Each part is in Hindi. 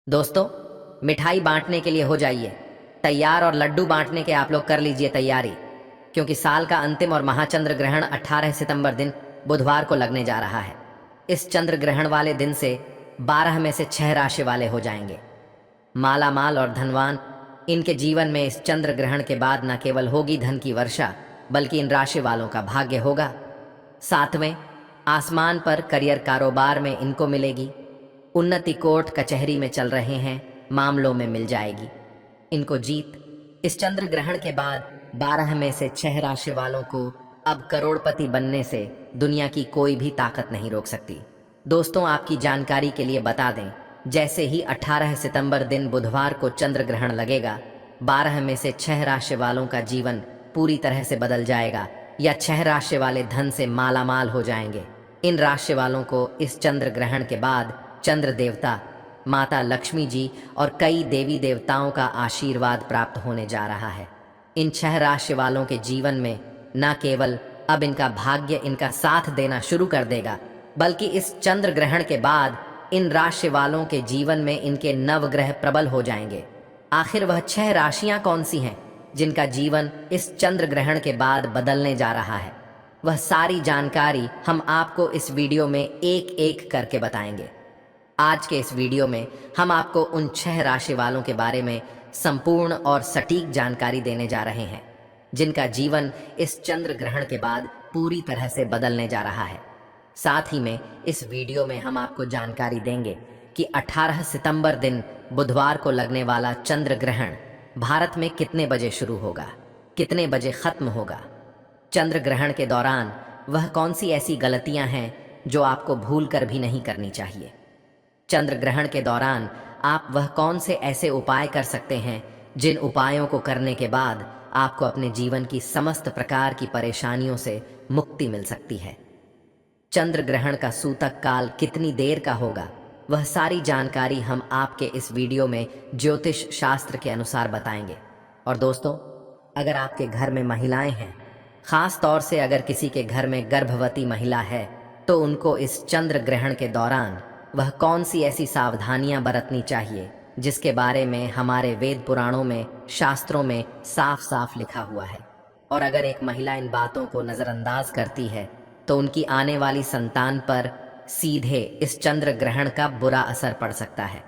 दोस्तों, मिठाई बांटने के लिए हो जाइए तैयार और लड्डू बांटने के आप लोग कर लीजिए तैयारी, क्योंकि साल का अंतिम और महाचंद्र ग्रहण 18 सितंबर दिन बुधवार को लगने जा रहा है। इस चंद्र ग्रहण वाले दिन से 12 में से 6 राशि वाले हो जाएंगे माला माल और धनवान। इनके जीवन में इस चंद्र ग्रहण के बाद न केवल होगी धन की वर्षा, बल्कि इन राशि वालों का भाग्य होगा। सातवें आसमान पर करियर कारोबार में इनको मिलेगी उन्नति। कोर्ट कचहरी में चल रहे हैं मामलों में मिल जाएगी इनको जीत। इस चंद्र ग्रहण के बाद 12 में से 6 राशि वालों को अब करोड़पति बनने से दुनिया की कोई भी ताकत नहीं रोक सकती। दोस्तों, आपकी जानकारी के लिए बता दें, जैसे ही 18 सितंबर दिन बुधवार को चंद्र ग्रहण लगेगा, 12 में से 6 राशि वालों का जीवन पूरी तरह से बदल जाएगा, या 6 राशि वाले धन से मालामाल हो जाएंगे। इन राशि वालों को इस चंद्र ग्रहण के बाद चंद्र देवता, माता लक्ष्मी जी और कई देवी देवताओं का आशीर्वाद प्राप्त होने जा रहा है। इन 6 राशि वालों के जीवन में न केवल अब इनका भाग्य इनका साथ देना शुरू कर देगा, बल्कि इस चंद्र ग्रहण के बाद इन राशि वालों के जीवन में इनके नवग्रह प्रबल हो जाएंगे। आखिर वह 6 राशियां कौन सी हैं जिनका जीवन इस चंद्र ग्रहण के बाद बदलने जा रहा है? वह सारी जानकारी हम आपको इस वीडियो में एक एक करके बताएंगे। आज के इस वीडियो में हम आपको उन 6 राशि वालों के बारे में संपूर्ण और सटीक जानकारी देने जा रहे हैं जिनका जीवन इस चंद्र ग्रहण के बाद पूरी तरह से बदलने जा रहा है। साथ ही में इस वीडियो में हम आपको जानकारी देंगे कि 18 सितंबर दिन बुधवार को लगने वाला चंद्र ग्रहण भारत में कितने बजे शुरू होगा, कितने बजे खत्म होगा। चंद्र ग्रहण के दौरान वह कौन सी ऐसी गलतियां हैं जो आपको भूल कर भी नहीं करनी चाहिए। चंद्र ग्रहण के दौरान आप वह कौन से ऐसे उपाय कर सकते हैं जिन उपायों को करने के बाद आपको अपने जीवन की समस्त प्रकार की परेशानियों से मुक्ति मिल सकती है। चंद्र ग्रहण का सूतक काल कितनी देर का होगा, वह सारी जानकारी हम आपके इस वीडियो में ज्योतिष शास्त्र के अनुसार बताएंगे। और दोस्तों, अगर आपके घर में महिलाएं हैं, खास तौर से अगर किसी के घर में गर्भवती महिला है, तो उनको इस चंद्र ग्रहण के दौरान वह कौन सी ऐसी सावधानियां बरतनी चाहिए जिसके बारे में हमारे वेद पुराणों में, शास्त्रों में साफ साफ लिखा हुआ है। और अगर एक महिला इन बातों को नज़रअंदाज करती है तो उनकी आने वाली संतान पर सीधे इस चंद्र ग्रहण का बुरा असर पड़ सकता है।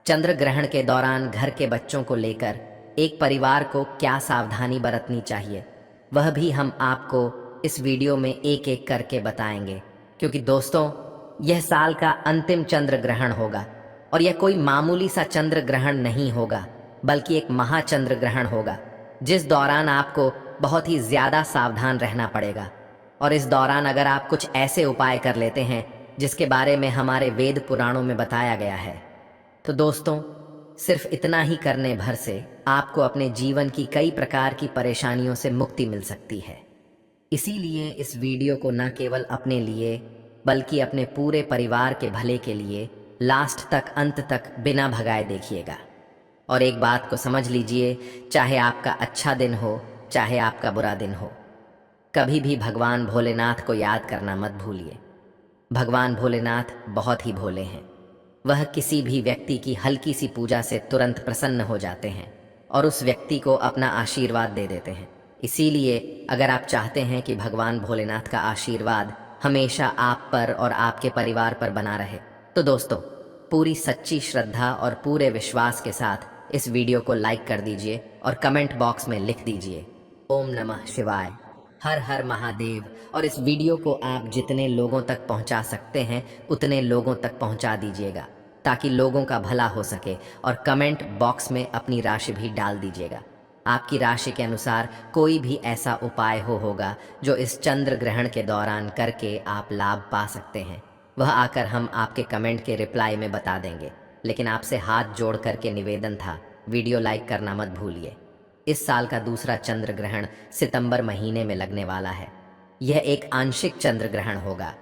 चंद्र ग्रहण के दौरान घर के बच्चों को लेकर एक परिवार को क्या सावधानी बरतनी चाहिए, वह भी हम आपको इस वीडियो में एक एक करके बताएंगे। क्योंकि दोस्तों, यह साल का अंतिम चंद्र ग्रहण होगा और यह कोई मामूली सा चंद्र ग्रहण नहीं होगा, बल्कि एक महाचंद्र ग्रहण होगा जिस दौरान आपको बहुत ही ज़्यादा सावधान रहना पड़ेगा। और इस दौरान अगर आप कुछ ऐसे उपाय कर लेते हैं जिसके बारे में हमारे वेद पुराणों में बताया गया है, तो दोस्तों, सिर्फ इतना ही करने भर से आपको अपने जीवन की कई प्रकार की परेशानियों से मुक्ति मिल सकती है। इसीलिए इस वीडियो को न केवल अपने लिए बल्कि अपने पूरे परिवार के भले के लिए लास्ट तक, अंत तक बिना भगाए देखिएगा। और एक बात को समझ लीजिए, चाहे आपका अच्छा दिन हो चाहे आपका बुरा दिन हो, कभी भी भगवान भोलेनाथ को याद करना मत भूलिए। भगवान भोलेनाथ बहुत ही भोले हैं। वह किसी भी व्यक्ति की हल्की सी पूजा से तुरंत प्रसन्न हो जाते हैं और उस व्यक्ति को अपना आशीर्वाद दे देते हैं। इसीलिए अगर आप चाहते हैं कि भगवान भोलेनाथ का आशीर्वाद हमेशा आप पर और आपके परिवार पर बना रहे, तो दोस्तों, पूरी सच्ची श्रद्धा और पूरे विश्वास के साथ इस वीडियो को लाइक कर दीजिए और कमेंट बॉक्स में लिख दीजिए ओम नमः शिवाय, हर हर महादेव। और इस वीडियो को आप जितने लोगों तक पहुंचा सकते हैं उतने लोगों तक पहुंचा दीजिएगा, ताकि लोगों का भला हो सके। और कमेंट बॉक्स में अपनी राशि भी डाल दीजिएगा। आपकी राशि के अनुसार कोई भी ऐसा उपाय होगा जो इस चंद्र ग्रहण के दौरान करके आप लाभ पा सकते हैं, वह आकर हम आपके कमेंट के रिप्लाई में बता देंगे। लेकिन आपसे हाथ जोड़ करके निवेदन था, वीडियो लाइक करना मत भूलिए। इस साल का दूसरा चंद्र ग्रहण सितंबर महीने में लगने वाला है। यह एक आंशिक चंद्र ग्रहण होगा।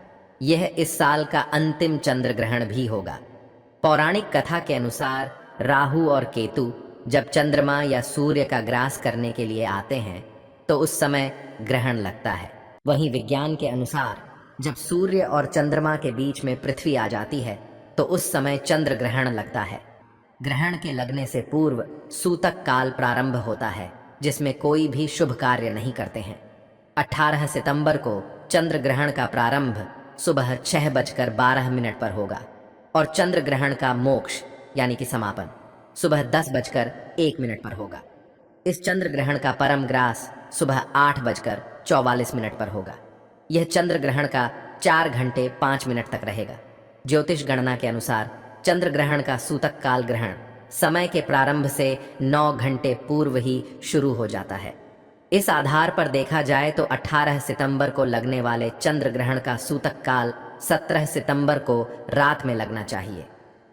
यह इस साल का अंतिम चंद्र ग्रहण भी होगा। पौराणिक कथा के अनुसार राहु और केतु जब चंद्रमा या सूर्य का ग्रास करने के लिए आते हैं तो उस समय ग्रहण लगता है। वहीं विज्ञान के अनुसार जब सूर्य और चंद्रमा के बीच में पृथ्वी आ जाती है तो उस समय चंद्र ग्रहण लगता है। ग्रहण के लगने से पूर्व सूतक काल प्रारंभ होता है, जिसमें कोई भी शुभ कार्य नहीं करते हैं। 18 सितंबर को चंद्र ग्रहण का प्रारंभ सुबह 6:12 पर होगा और चंद्र ग्रहण का मोक्ष यानी कि समापन सुबह 10:01 पर होगा। इस चंद्र ग्रहण का परम ग्रास सुबह 8:44 पर होगा। यह चंद्र ग्रहण का 4 घंटे 5 मिनट तक रहेगा। ज्योतिष गणना के अनुसार चंद्र ग्रहण का सूतक काल ग्रहण समय के प्रारंभ से 9 घंटे पूर्व ही शुरू हो जाता है। इस आधार पर देखा जाए तो 18 सितंबर को लगने वाले चंद्र ग्रहण का सूतक काल 17 सितंबर को रात में लगना चाहिए।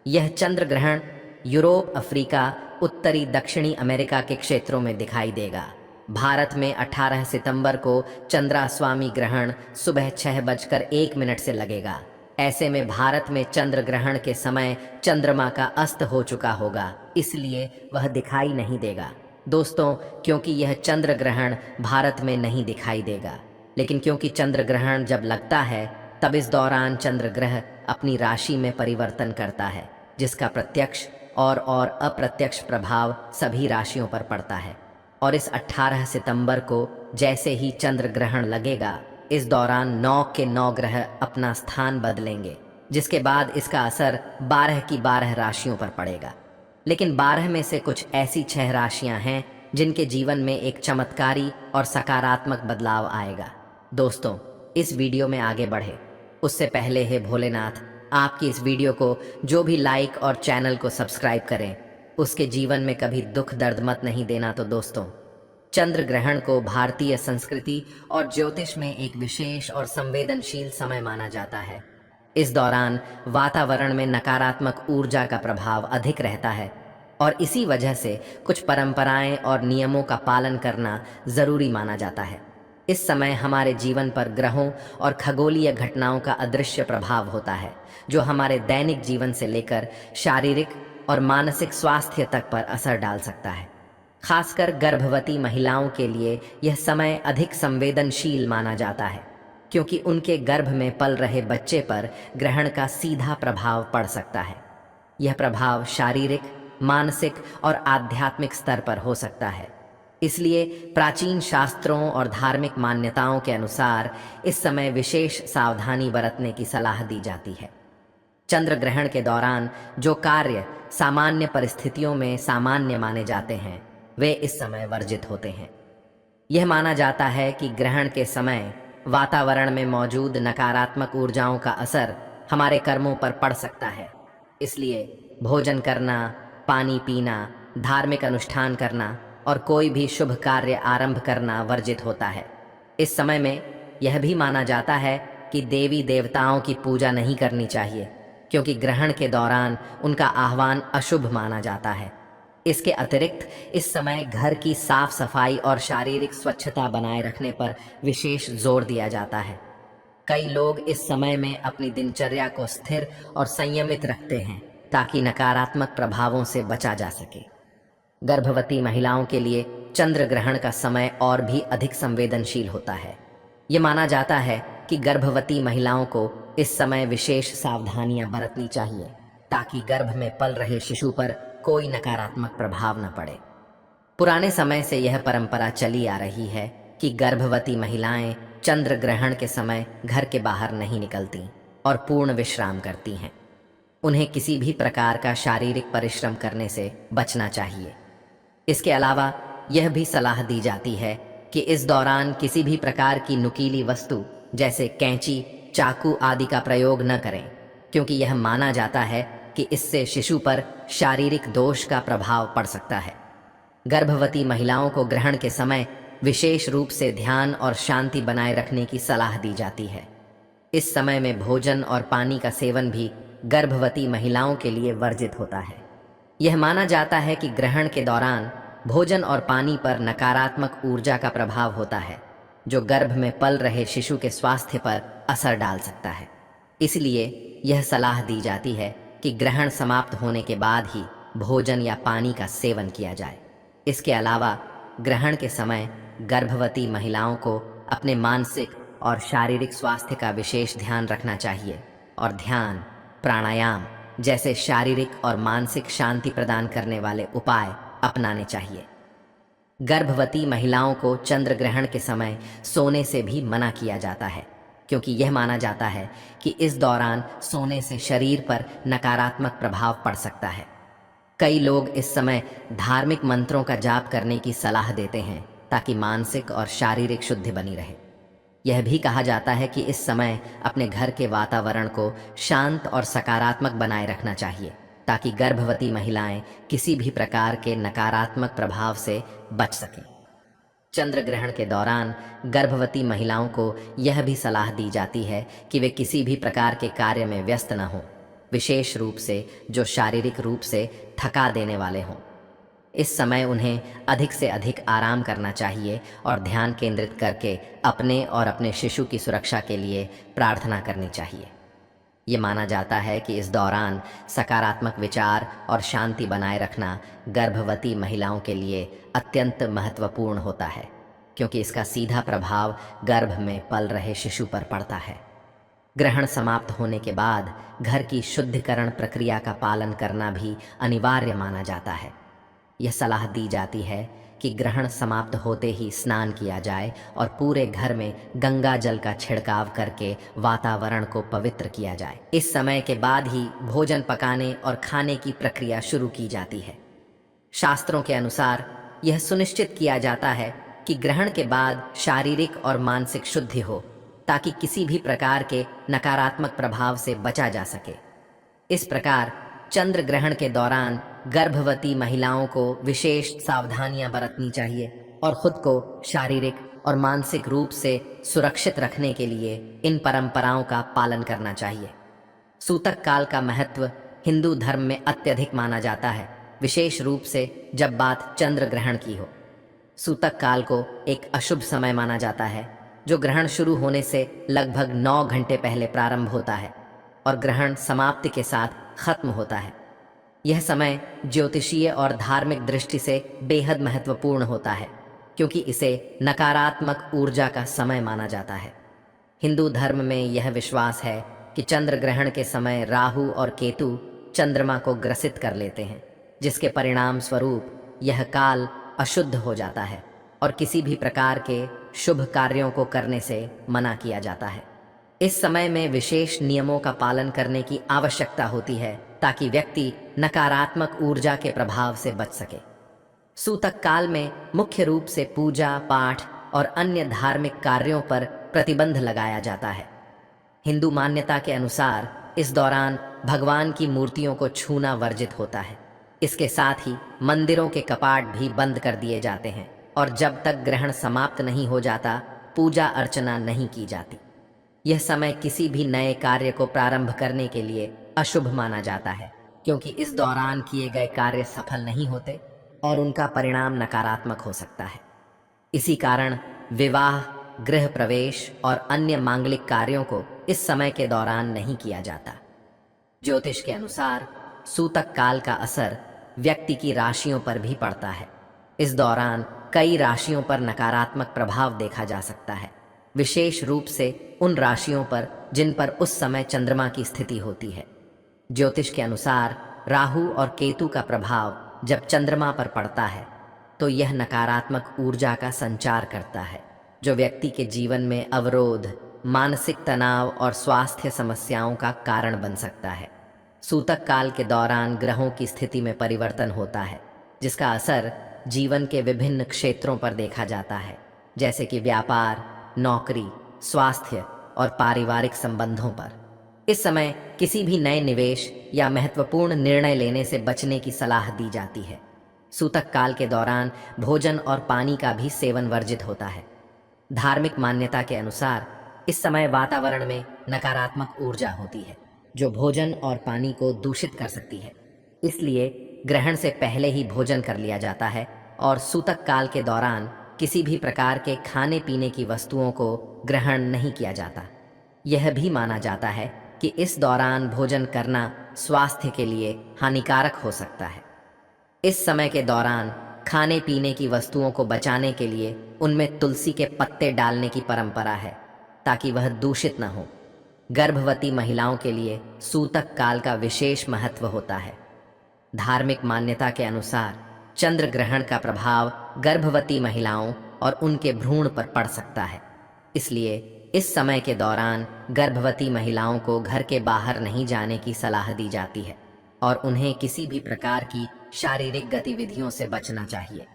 यह चंद्र ग्रहण यूरोप, अफ्रीका, उत्तरी दक्षिणी अमेरिका के क्षेत्रों में दिखाई देगा। भारत में 18 सितंबर को चंद्रास्वामी ग्रहण सुबह 6:01 से लगेगा। ऐसे में भारत में चंद्र ग्रहण के समय चंद्रमा का अस्त हो चुका होगा, इसलिए वह दिखाई नहीं देगा। दोस्तों, क्योंकि यह चंद्र ग्रहण भारत में नहीं दिखाई देगा, लेकिन क्योंकि चंद्र ग्रहण जब लगता है तब इस दौरान चंद्र ग्रह अपनी राशि में परिवर्तन करता है, जिसका प्रत्यक्ष और अप्रत्यक्ष प्रभाव सभी राशियों पर पड़ता है। और इस 18 सितंबर को जैसे ही चंद्र ग्रहण लगेगा, इस दौरान 9 के 9 ग्रह अपना स्थान बदलेंगे, जिसके बाद इसका असर 12 की 12 राशियों पर पड़ेगा। लेकिन 12 में से कुछ ऐसी 6 राशियां हैं जिनके जीवन में एक चमत्कारी और सकारात्मक बदलाव आएगा। दोस्तों, इस वीडियो में आगे बढ़े उससे पहले हे भोलेनाथ, आपकी इस वीडियो को जो भी लाइक और चैनल को सब्सक्राइब करें, उसके जीवन में कभी दुख दर्द मत नहीं देना। तो दोस्तों, चंद्र ग्रहण को भारतीय संस्कृति और ज्योतिष में एक विशेष और संवेदनशील समय माना जाता है। इस दौरान वातावरण में नकारात्मक ऊर्जा का प्रभाव अधिक रहता है और इसी वजह से कुछ परंपराएं और नियमों का पालन करना जरूरी माना जाता है। इस समय हमारे जीवन पर ग्रहों और खगोलीय घटनाओं का अदृश्य प्रभाव होता है, जो हमारे दैनिक जीवन से लेकर शारीरिक और मानसिक स्वास्थ्य तक पर असर डाल सकता है। खासकर गर्भवती महिलाओं के लिए यह समय अधिक संवेदनशील माना जाता है, क्योंकि उनके गर्भ में पल रहे बच्चे पर ग्रहण का सीधा प्रभाव पड़ सकता है। यह प्रभाव शारीरिक, मानसिक और आध्यात्मिक स्तर पर हो सकता है। इसलिए प्राचीन शास्त्रों और धार्मिक मान्यताओं के अनुसार इस समय विशेष सावधानी बरतने की सलाह दी जाती है। चंद्र ग्रहण के दौरान जो कार्य सामान्य परिस्थितियों में सामान्य माने जाते हैं, वे इस समय वर्जित होते हैं। यह माना जाता है कि ग्रहण के समय वातावरण में मौजूद नकारात्मक ऊर्जाओं का असर हमारे कर्मों पर पड़ सकता है। इसलिए भोजन करना, पानी पीना, धार्मिक अनुष्ठान करना और कोई भी शुभ कार्य आरंभ करना वर्जित होता है। इस समय में यह भी माना जाता है कि देवी देवताओं की पूजा नहीं करनी चाहिए, क्योंकि ग्रहण के दौरान उनका आह्वान अशुभ माना जाता है। इसके अतिरिक्त इस समय घर की साफ सफाई और शारीरिक स्वच्छता बनाए रखने पर विशेष जोर दिया जाता है। कई लोग इस समय में अपनी दिनचर्या को स्थिर और संयमित रखते हैं, ताकि नकारात्मक प्रभावों से बचा जा सके। गर्भवती महिलाओं के लिए चंद्र ग्रहण का समय और भी अधिक संवेदनशील होता है। ये माना जाता है कि गर्भवती महिलाओं को इस समय विशेष सावधानियां बरतनी चाहिए, ताकि गर्भ में पल रहे शिशु पर कोई नकारात्मक प्रभाव न पड़े। पुराने समय से यह परंपरा चली आ रही है कि गर्भवती महिलाएं चंद्र ग्रहण के समय घर के बाहर नहीं निकलती और पूर्ण विश्राम करती हैं। उन्हें किसी भी प्रकार का शारीरिक परिश्रम करने से बचना चाहिए। इसके अलावा यह भी सलाह दी जाती है कि इस दौरान किसी भी प्रकार की नुकीली वस्तु जैसे कैंची, चाकू आदि का प्रयोग न करें, क्योंकि यह माना जाता है कि इससे शिशु पर शारीरिक दोष का प्रभाव पड़ सकता है। गर्भवती महिलाओं को ग्रहण के समय विशेष रूप से ध्यान और शांति बनाए रखने की सलाह दी जाती है। इस समय में भोजन और पानी का सेवन भी गर्भवती महिलाओं के लिए वर्जित होता है। यह माना जाता है कि ग्रहण के दौरान भोजन और पानी पर नकारात्मक ऊर्जा का प्रभाव होता है, जो गर्भ में पल रहे शिशु के स्वास्थ्य पर असर डाल सकता है। इसलिए यह सलाह दी जाती है कि ग्रहण समाप्त होने के बाद ही भोजन या पानी का सेवन किया जाए। इसके अलावा ग्रहण के समय गर्भवती महिलाओं को अपने मानसिक और शारीरिक स्वास्थ्य का विशेष ध्यान रखना चाहिए और ध्यान, प्राणायाम जैसे शारीरिक और मानसिक शांति प्रदान करने वाले उपाय अपनाने चाहिए। गर्भवती महिलाओं को चंद्र ग्रहण के समय सोने से भी मना किया जाता है, क्योंकि यह माना जाता है कि इस दौरान सोने से शरीर पर नकारात्मक प्रभाव पड़ सकता है। कई लोग इस समय धार्मिक मंत्रों का जाप करने की सलाह देते हैं ताकि मानसिक और शारीरिक शुद्धि बनी रहे। यह भी कहा जाता है कि इस समय अपने घर के वातावरण को शांत और सकारात्मक बनाए रखना चाहिए ताकि गर्भवती महिलाएं किसी भी प्रकार के नकारात्मक प्रभाव से बच सकें। चंद्र ग्रहण के दौरान गर्भवती महिलाओं को यह भी सलाह दी जाती है कि वे किसी भी प्रकार के कार्य में व्यस्त न हों, विशेष रूप से जो शारीरिक रूप से थका देने वाले हों। इस समय उन्हें अधिक से अधिक आराम करना चाहिए और ध्यान केंद्रित करके अपने और अपने शिशु की सुरक्षा के लिए प्रार्थना करनी चाहिए। ये माना जाता है कि इस दौरान सकारात्मक विचार और शांति बनाए रखना गर्भवती महिलाओं के लिए अत्यंत महत्वपूर्ण होता है, क्योंकि इसका सीधा प्रभाव गर्भ में पल रहे शिशु पर पड़ता है। ग्रहण समाप्त होने के बाद घर की शुद्धिकरण प्रक्रिया का पालन करना भी अनिवार्य माना जाता है। यह सलाह दी जाती है कि ग्रहण समाप्त होते ही स्नान किया जाए और पूरे घर में गंगा जल का छिड़काव करके वातावरण को पवित्र किया जाए। इस समय के बाद ही भोजन पकाने और खाने की प्रक्रिया शुरू की जाती है। शास्त्रों के अनुसार यह सुनिश्चित किया जाता है कि ग्रहण के बाद शारीरिक और मानसिक शुद्धि हो ताकि किसी भी प्रकार के नकारात्मक प्रभाव से बचा जा सके। इस प्रकार चंद्र ग्रहण के दौरान गर्भवती महिलाओं को विशेष सावधानियां बरतनी चाहिए और खुद को शारीरिक और मानसिक रूप से सुरक्षित रखने के लिए इन परंपराओं का पालन करना चाहिए। सूतक काल का महत्व हिंदू धर्म में अत्यधिक माना जाता है, विशेष रूप से जब बात चंद्र ग्रहण की हो। सूतक काल को एक अशुभ समय माना जाता है, जो ग्रहण शुरू होने से लगभग 9 घंटे पहले प्रारंभ होता है और ग्रहण समाप्ति के साथ खत्म होता है। यह समय ज्योतिषीय और धार्मिक दृष्टि से बेहद महत्वपूर्ण होता है, क्योंकि इसे नकारात्मक ऊर्जा का समय माना जाता है। हिंदू धर्म में यह विश्वास है कि चंद्र ग्रहण के समय राहु और केतु चंद्रमा को ग्रसित कर लेते हैं, जिसके परिणाम स्वरूप यह काल अशुद्ध हो जाता है और किसी भी प्रकार के शुभ कार्यों को करने से मना किया जाता है। इस समय में विशेष नियमों का पालन करने की आवश्यकता होती है ताकि व्यक्ति नकारात्मक ऊर्जा के प्रभाव से बच सके। सूतक काल में मुख्य रूप से पूजा पाठ और अन्य धार्मिक कार्यों पर प्रतिबंध लगाया जाता है। हिंदू मान्यता के अनुसार इस दौरान भगवान की मूर्तियों को छूना वर्जित होता है। इसके साथ ही मंदिरों के कपाट भी बंद कर दिए जाते हैं और जब तक ग्रहण समाप्त नहीं हो जाता पूजा अर्चना नहीं की जाती। यह समय किसी भी नए कार्य को प्रारंभ करने के लिए अशुभ माना जाता है, क्योंकि इस दौरान किए गए कार्य सफल नहीं होते और उनका परिणाम नकारात्मक हो सकता है। इसी कारण विवाह, गृह प्रवेश और अन्य मांगलिक कार्यों को इस समय के दौरान नहीं किया जाता। ज्योतिष के अनुसार सूतक काल का असर व्यक्ति की राशियों पर भी पड़ता है। इस दौरान कई राशियों पर नकारात्मक प्रभाव देखा जा सकता है, विशेष रूप से उन राशियों पर जिन पर उस समय चंद्रमा की स्थिति होती है। ज्योतिष के अनुसार राहु और केतु का प्रभाव जब चंद्रमा पर पड़ता है तो यह नकारात्मक ऊर्जा का संचार करता है, जो व्यक्ति के जीवन में अवरोध, मानसिक तनाव और स्वास्थ्य समस्याओं का कारण बन सकता है। सूतक काल के दौरान ग्रहों की स्थिति में परिवर्तन होता है, जिसका असर जीवन के विभिन्न क्षेत्रों पर देखा जाता है, जैसे कि व्यापार, नौकरी, स्वास्थ्य और पारिवारिक संबंधों पर। इस समय किसी भी नए निवेश या महत्वपूर्ण निर्णय लेने से बचने की सलाह दी जाती है। सूतक काल के दौरान भोजन और पानी का भी सेवन वर्जित होता है। धार्मिक मान्यता के अनुसार इस समय वातावरण में नकारात्मक ऊर्जा होती है, जो भोजन और पानी को दूषित कर सकती है। इसलिए ग्रहण से पहले ही भोजन कर लिया जाता है और सूतक काल के दौरान किसी भी प्रकार के खाने पीने की वस्तुओं को ग्रहण नहीं किया जाता। यह भी माना जाता है कि इस दौरान भोजन करना स्वास्थ्य के लिए हानिकारक हो सकता है। इस समय के दौरान खाने पीने की वस्तुओं को बचाने के लिए उनमें तुलसी के पत्ते डालने की परंपरा है, ताकि वह दूषित न हो। गर्भवती महिलाओं के लिए सूतक काल का विशेष महत्व होता है। धार्मिक मान्यता के अनुसार चंद्र ग्रहण का प्रभाव गर्भवती महिलाओं और उनके भ्रूण पर पड़ सकता है। इसलिए इस समय के दौरान गर्भवती महिलाओं को घर के बाहर नहीं जाने की सलाह दी जाती है और उन्हें किसी भी प्रकार की शारीरिक गतिविधियों से बचना चाहिए।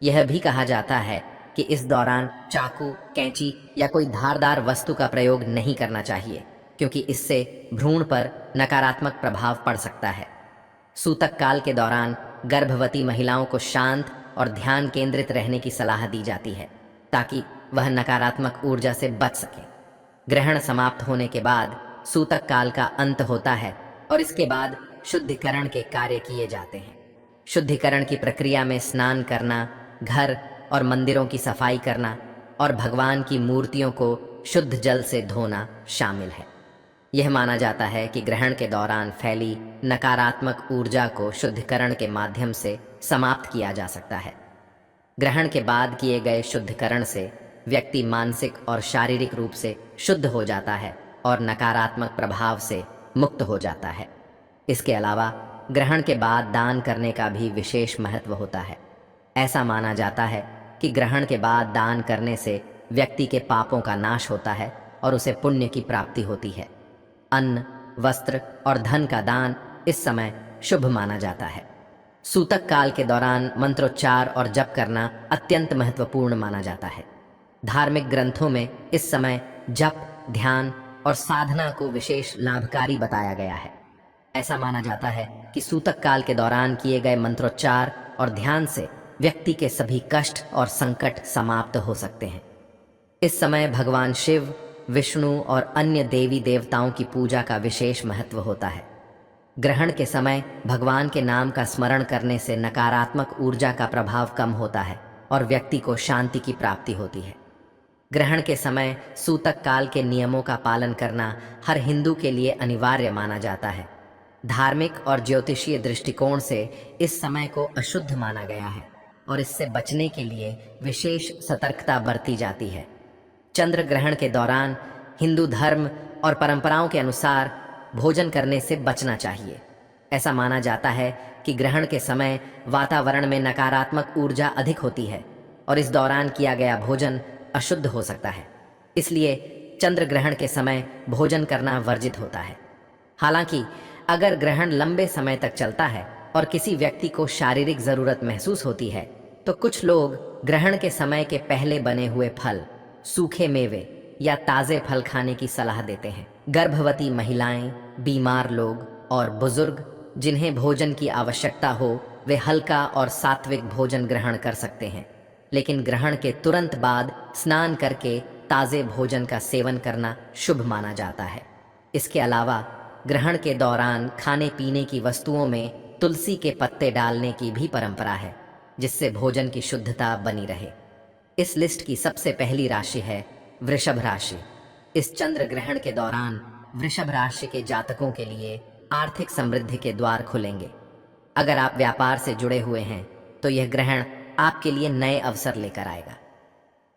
यह भी कहा जाता है कि इस दौरान चाकू, कैंची या कोई धारदार वस्तु का प्रयोग नहीं करना चाहिए, क्योंकि इससे भ्रूण पर नकारात्मक प्रभाव पड़ सकता है। सूतक काल के दौरान गर्भवती महिलाओं को शांत और ध्यान केंद्रित रहने की सलाह दी जाती है, ताकि वह नकारात्मक ऊर्जा से बच सके। ग्रहण समाप्त होने के बाद सूतक काल का अंत होता है और इसके बाद शुद्धिकरण के कार्य किए जाते हैं। शुद्धिकरण की प्रक्रिया में स्नान करना, घर और मंदिरों की सफाई करना और भगवान की मूर्तियों को शुद्ध जल से धोना शामिल है। यह माना जाता है कि ग्रहण के दौरान फैली नकारात्मक ऊर्जा को शुद्धिकरण के माध्यम से समाप्त किया जा सकता है। ग्रहण के बाद किए गए शुद्धिकरण से व्यक्ति मानसिक और शारीरिक रूप से शुद्ध हो जाता है और नकारात्मक प्रभाव से मुक्त हो जाता है। इसके अलावा ग्रहण के बाद दान करने का भी विशेष महत्व होता है। ऐसा माना जाता है कि ग्रहण के बाद दान करने से व्यक्ति के पापों का नाश होता है और उसे पुण्य की प्राप्ति होती है। अन्न, वस्त्र और धन का दान इस समय शुभ माना जाता है। सूतक काल के दौरान मंत्रोच्चार और जप करना अत्यंत महत्वपूर्ण माना जाता है। धार्मिक ग्रंथों में इस समय जप, ध्यान और साधना को विशेष लाभकारी बताया गया है। ऐसा माना जाता है कि सूतक काल के दौरान किए गए मंत्रोच्चार और ध्यान से व्यक्ति के सभी कष्ट और संकट समाप्त हो सकते हैं। इस समय भगवान शिव, विष्णु और अन्य देवी देवताओं की पूजा का विशेष महत्व होता है। ग्रहण के समय भगवान के नाम का स्मरण करने से नकारात्मक ऊर्जा का प्रभाव कम होता है और व्यक्ति को शांति की प्राप्ति होती है। ग्रहण के समय सूतक काल के नियमों का पालन करना हर हिंदू के लिए अनिवार्य माना जाता है। धार्मिक और ज्योतिषीय दृष्टिकोण से इस समय को अशुद्ध माना गया है और इससे बचने के लिए विशेष सतर्कता बरती जाती है। चंद्र ग्रहण के दौरान हिंदू धर्म और परंपराओं के अनुसार भोजन करने से बचना चाहिए। ऐसा माना जाता है कि ग्रहण के समय वातावरण में नकारात्मक ऊर्जा अधिक होती है और इस दौरान किया गया भोजन अशुद्ध हो सकता है। इसलिए चंद्र ग्रहण के समय भोजन करना वर्जित होता है। हालांकि अगर ग्रहण लंबे समय तक चलता है और किसी व्यक्ति को शारीरिक जरूरत महसूस होती है, तो कुछ लोग ग्रहण के समय के पहले बने हुए फल, सूखे मेवे या ताज़े फल खाने की सलाह देते हैं। गर्भवती महिलाएं, बीमार लोग और बुजुर्ग जिन्हें भोजन की आवश्यकता हो, वे हल्का और सात्विक भोजन ग्रहण कर सकते हैं, लेकिन ग्रहण के तुरंत बाद स्नान करके ताज़े भोजन का सेवन करना शुभ माना जाता है। इसके अलावा ग्रहण के दौरान खाने पीने की वस्तुओं में तुलसी के पत्ते डालने की भी परंपरा है, जिससे भोजन की शुद्धता बनी रहे। इस लिस्ट की सबसे पहली राशि है वृषभ राशि। इस चंद्र ग्रहण के दौरान वृषभ राशि के जातकों के लिए आर्थिक समृद्धि के द्वार खुलेंगे। अगर आप व्यापार से जुड़े हुए हैं तो यह ग्रहण आपके लिए नए अवसर लेकर आएगा।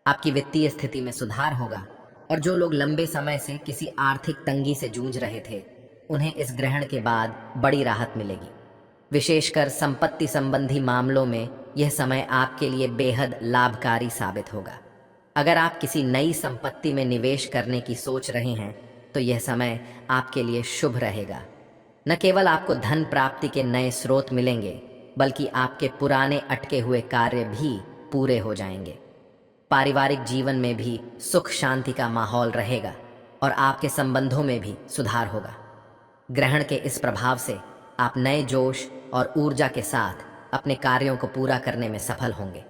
आपकी वित्तीय स्थिति में सुधार होगा और जो लोग लंबे समय से किसी आर्थिक तंगी से जूझ रहे थे, उन्हें इस ग्रहण के बाद बड़ी राहत मिलेगी। विशेषकर संपत्ति संबंधी मामलों में यह समय आपके लिए बेहद लाभकारी साबित होगा। अगर आप किसी नई संपत्ति में निवेश करने की सोच रहे हैं तो यह समय आपके लिए शुभ रहेगा। न केवल आपको धन प्राप्ति के नए स्रोत मिलेंगे, बल्कि आपके पुराने अटके हुए कार्य भी पूरे हो जाएंगे। पारिवारिक जीवन में भी सुख शांति का माहौल रहेगा और आपके संबंधों में भी सुधार होगा। ग्रहण के इस प्रभाव से आप नए जोश और ऊर्जा के साथ अपने कार्यों को पूरा करने में सफल होंगे।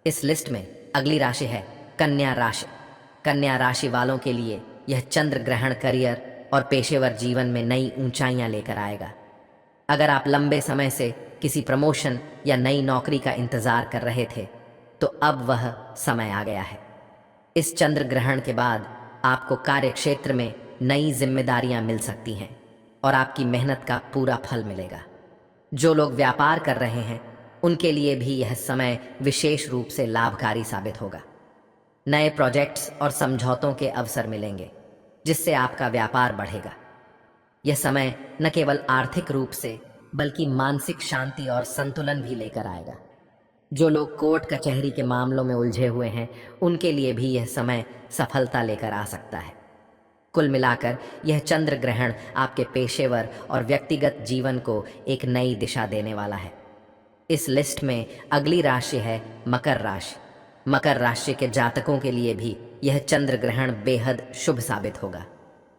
इस लिस्ट में अगली राशि है कन्या राशि। कन्या राशि वालों के लिए यह चंद्र ग्रहण करियर और पेशेवर जीवन में नई ऊंचाइयां लेकर आएगा। अगर आप लंबे समय से किसी प्रमोशन या नई नौकरी का इंतजार कर रहे थे, तो अब वह समय आ गया है। इस चंद्र ग्रहण के बाद आपको कार्य क्षेत्र में नई जिम्मेदारियां मिल सकती हैं और आपकी मेहनत का पूरा फल मिलेगा। जो लोग व्यापार कर रहे हैं, उनके लिए भी यह समय विशेष रूप से लाभकारी साबित होगा। नए प्रोजेक्ट्स और समझौतों के अवसर मिलेंगे, जिससे आपका व्यापार बढ़ेगा। यह समय न केवल आर्थिक रूप से बल्कि मानसिक शांति और संतुलन भी लेकर आएगा। जो लोग कोर्ट कचहरी के मामलों में उलझे हुए हैं, उनके लिए भी यह समय सफलता लेकर आ सकता है। कुल मिलाकर यह चंद्र ग्रहण आपके पेशेवर और व्यक्तिगत जीवन को एक नई दिशा देने वाला है। इस लिस्ट में अगली राशि है मकर राशि। मकर राशि के जातकों के लिए भी यह चंद्र ग्रहण बेहद शुभ साबित होगा।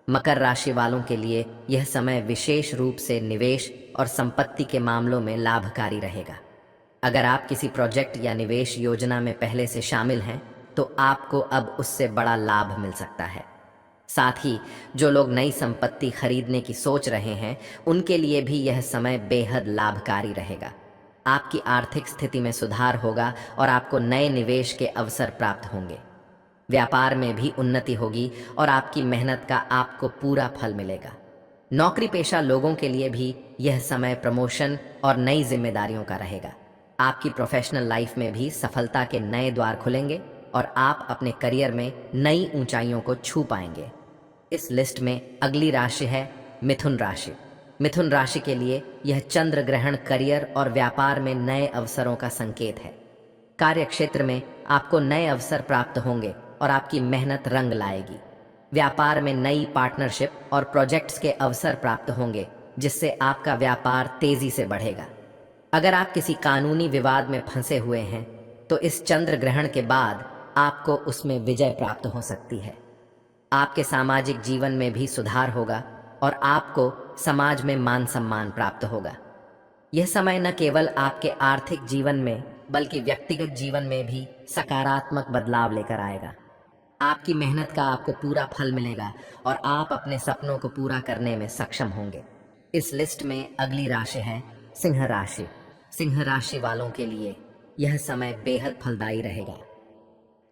मकर राशि वालों के लिए यह समय विशेष रूप से निवेश और संपत्ति के मामलों में लाभकारी रहेगा। अगर आप किसी प्रोजेक्ट या निवेश योजना में पहले से शामिल हैं, तो आपको अब उससे बड़ा लाभ मिल सकता है। साथ ही जो लोग नई संपत्ति खरीदने की सोच रहे हैं, उनके लिए भी यह समय बेहद लाभकारी रहेगा। आपकी आर्थिक स्थिति में सुधार होगा और आपको नए निवेश के अवसर प्राप्त होंगे। व्यापार में भी उन्नति होगी और आपकी मेहनत का आपको पूरा फल मिलेगा। नौकरी पेशा लोगों के लिए भी यह समय प्रमोशन और नई जिम्मेदारियों का रहेगा। आपकी प्रोफेशनल लाइफ में भी सफलता के नए द्वार खुलेंगे और आप अपने करियर में नई ऊंचाइयों को छू पाएंगे। इस लिस्ट में अगली राशि है मिथुन राशि। मिथुन राशि के लिए यह चंद्र ग्रहण करियर और व्यापार में नए अवसरों का संकेत है। कार्य क्षेत्र में आपको नए अवसर प्राप्त होंगे और आपकी मेहनत रंग लाएगी। व्यापार में नई पार्टनरशिप और प्रोजेक्ट्स के अवसर प्राप्त होंगे, जिससे आपका व्यापार तेजी से बढ़ेगा। अगर आप किसी कानूनी विवाद में फंसे हुए हैं, तो इस चंद्र ग्रहण के बाद आपको उसमें विजय प्राप्त हो सकती है। आपके सामाजिक जीवन में भी सुधार होगा और आपको समाज में मान सम्मान प्राप्त होगा। यह समय न केवल आपके आर्थिक जीवन में बल्कि व्यक्तिगत जीवन में भी सकारात्मक बदलाव लेकर आएगा। आपकी मेहनत का आपको पूरा फल मिलेगा और आप अपने सपनों को पूरा करने में सक्षम होंगे। इस लिस्ट में अगली राशि है सिंह राशि। सिंह राशि वालों के लिए यह समय बेहद फलदायी रहेगा।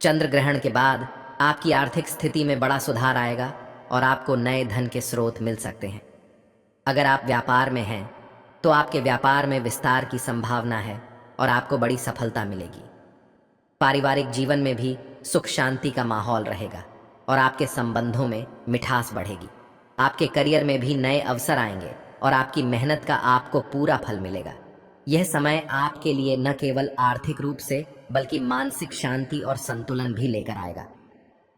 चंद्र ग्रहण के बाद आपकी आर्थिक स्थिति में बड़ा सुधार आएगा और आपको नए धन के स्रोत मिल सकते हैं। अगर आप व्यापार में हैं, तो आपके व्यापार में विस्तार की संभावना है और आपको बड़ी सफलता मिलेगी। पारिवारिक जीवन में भी सुख शांति का माहौल रहेगा और आपके संबंधों में मिठास बढ़ेगी। आपके करियर में भी नए अवसर आएंगे और आपकी मेहनत का आपको पूरा फल मिलेगा। यह समय आपके लिए न केवल आर्थिक रूप से बल्कि मानसिक शांति और संतुलन भी लेकर आएगा।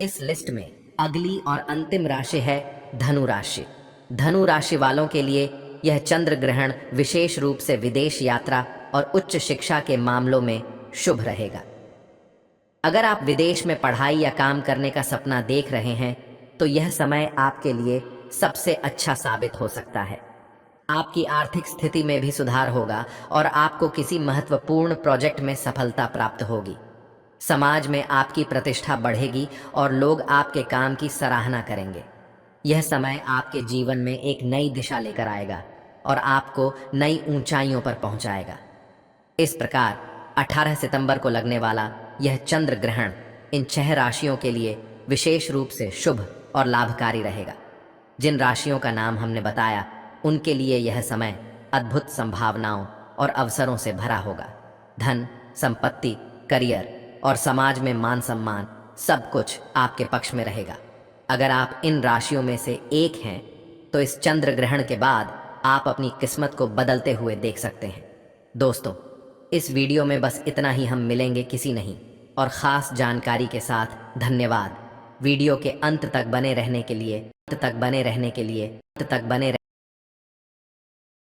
इस लिस्ट में अगली और अंतिम राशि है धनु राशि। धनु राशि वालों के लिए यह चंद्र ग्रहण विशेष रूप से विदेश यात्रा और उच्च शिक्षा के मामलों में शुभ रहेगा। अगर आप विदेश में पढ़ाई या काम करने का सपना देख रहे हैं, तो यह समय आपके लिए सबसे अच्छा साबित हो सकता है। आपकी आर्थिक स्थिति में भी सुधार होगा और आपको किसी महत्वपूर्ण प्रोजेक्ट में सफलता प्राप्त होगी। समाज में आपकी प्रतिष्ठा बढ़ेगी और लोग आपके काम की सराहना करेंगे। यह समय आपके जीवन में एक नई दिशा लेकर आएगा और आपको नई ऊंचाइयों पर पहुंचाएगा। इस प्रकार 18 सितंबर को लगने वाला यह चंद्र ग्रहण इन 6 राशियों के लिए विशेष रूप से शुभ और लाभकारी रहेगा। जिन राशियों का नाम हमने बताया, उनके लिए यह समय अद्भुत संभावनाओं और अवसरों से भरा होगा। धन, संपत्ति, करियर और समाज में मान सम्मान सब कुछ आपके पक्ष में रहेगा। अगर आप इन राशियों में से एक हैं, तो इस चंद्र ग्रहण के बाद आप अपनी किस्मत को बदलते हुए देख सकते हैं। दोस्तों, इस वीडियो में बस इतना ही। हम मिलेंगे किसी नहीं और ख़ास जानकारी के साथ। धन्यवाद। वीडियो के अंत तक बने रहने के लिए